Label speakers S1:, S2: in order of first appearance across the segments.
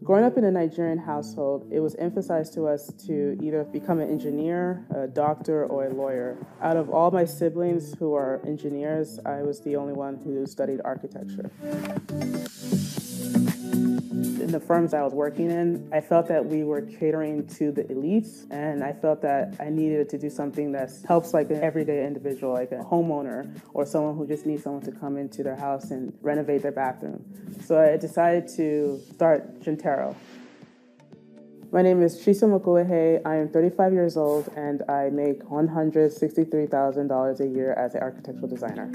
S1: Growing up in a Nigerian household, it was emphasized to us to either become an engineer, a doctor, or a lawyer. Out of all my siblings who are engineers, I was the only one who studied architecture. In the firms I was working in, I felt that we were catering to the elites, and I felt that I needed to do something that helps like an everyday individual, like a homeowner or someone who just needs someone to come into their house and renovate their bathroom. So I decided to start Juntero. My name is Chisom Okuehe. I am 35 years old, and I make $163,000 a year as an architectural designer.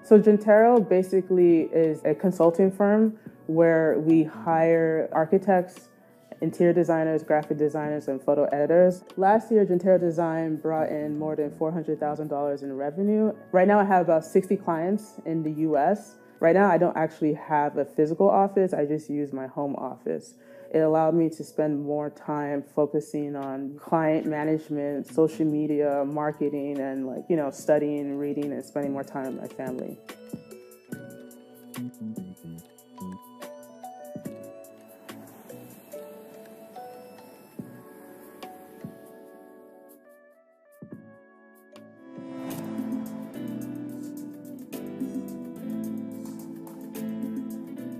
S1: So Juntero basically is a consulting firm where we hire architects, interior designers, graphic designers, and photo editors. Last year, Juntero Design brought in more than $400,000 in revenue. Right now, I have about 60 clients in the US. Right now, I don't actually have a physical office. I just use my home office. It allowed me to spend more time focusing on client management, social media, marketing, and studying, reading, and spending more time with my family.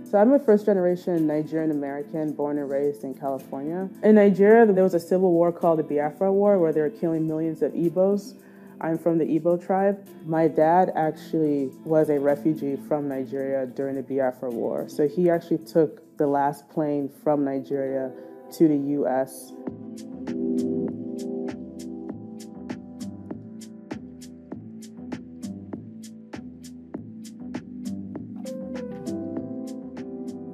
S1: So I'm a first-generation Nigerian American born and raised in California. In Nigeria, there was a civil war called the Biafra War where they were killing millions of Igbos. I'm from the Igbo tribe. My dad actually was a refugee from Nigeria during the Biafra War. So he actually took the last plane from Nigeria to the US.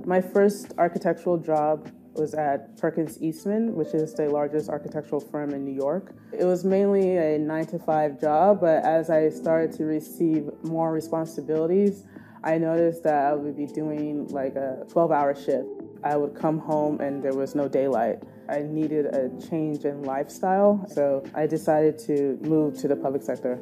S1: My first architectural job was at Perkins Eastman, which is the largest architectural firm in New York. It was mainly a 9-to-5 job, but as I started to receive more responsibilities, I noticed that I would be doing like a 12-hour shift. I would come home and there was no daylight. I needed a change in lifestyle, so I decided to move to the public sector.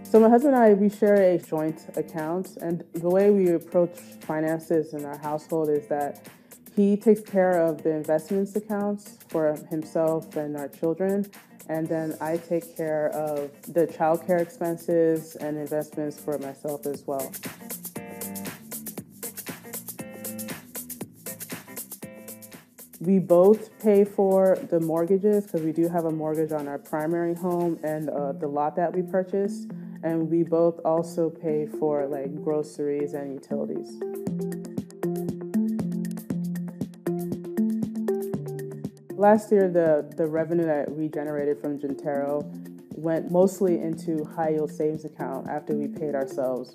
S1: So my husband and I, we share a joint account, and the way we approach finances in our household is that he takes care of the investments accounts for himself and our children, and then I take care of the childcare expenses and investments for myself as well. We both pay for the mortgages because we do have a mortgage on our primary home and the lot that we purchased. And we both also pay for like groceries and utilities. Last year, the revenue that we generated from Juntero went mostly into high yield savings account after we paid ourselves.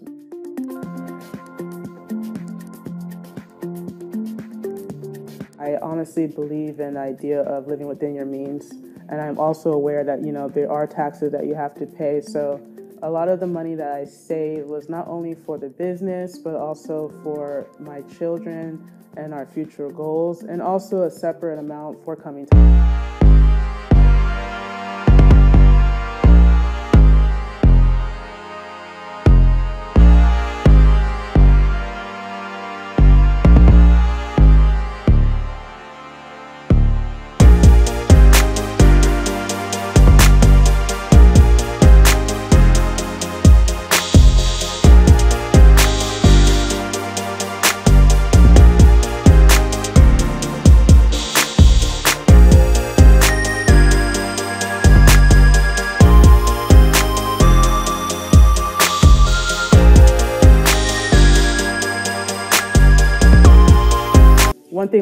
S1: I honestly believe in the idea of living within your means. And I'm also aware that, there are taxes that you have to pay. So a lot of the money that I saved was not only for the business, but also for my children and our future goals, and also a separate amount for coming time.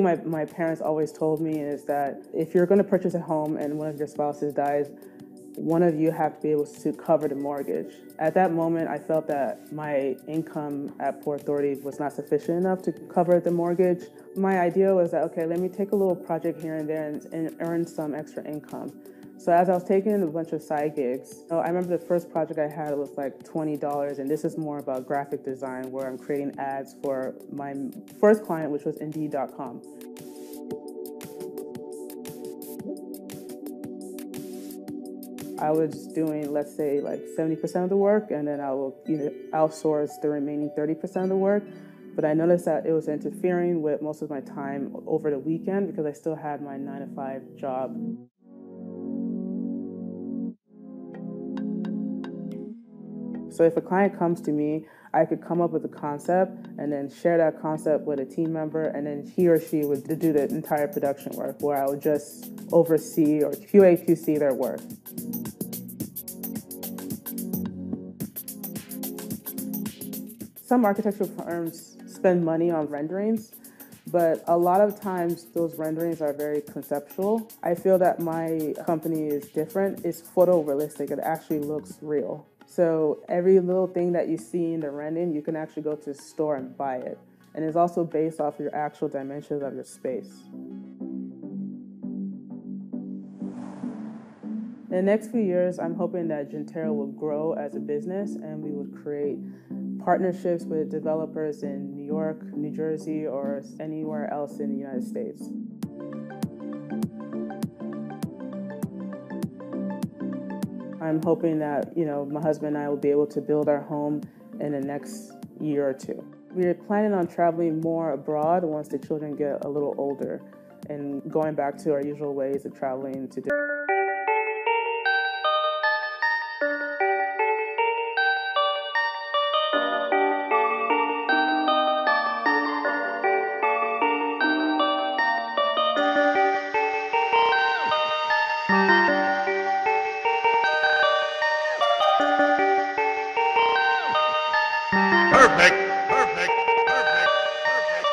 S1: thing my parents always told me is that if you're going to purchase a home and one of your spouses dies, one of you have to be able to cover the mortgage. At that moment, I felt that my income at Port Authority was not sufficient enough to cover the mortgage. My idea was that, okay, let me take a little project here and there and earn some extra income. So as I was taking a bunch of side gigs, I remember the first project I had was like $20, and this is more about graphic design where I'm creating ads for my first client, which was Indeed.com. I was doing, let's say, like 70% of the work, and then I will outsource the remaining 30% of the work. But I noticed that it was interfering with most of my time over the weekend because I still had my 9-to-5 job. So if a client comes to me, I could come up with a concept and then share that concept with a team member, and then he or she would do the entire production work where I would just oversee or QA/QC their work. Some architectural firms spend money on renderings, but a lot of times those renderings are very conceptual. I feel that my company is different. It's photorealistic. It actually looks real. So every little thing that you see in the rendering, you can actually go to the store and buy it. And it's also based off your actual dimensions of your space. In the next few years, I'm hoping that Gentero will grow as a business and we would create partnerships with developers in New York, New Jersey, or anywhere else in the United States. I'm hoping that, my husband and I will be able to build our home in the next year or two. We're planning on traveling more abroad once the children get a little older and going back to our usual ways of traveling to
S2: Perfect, perfect, perfect, perfect.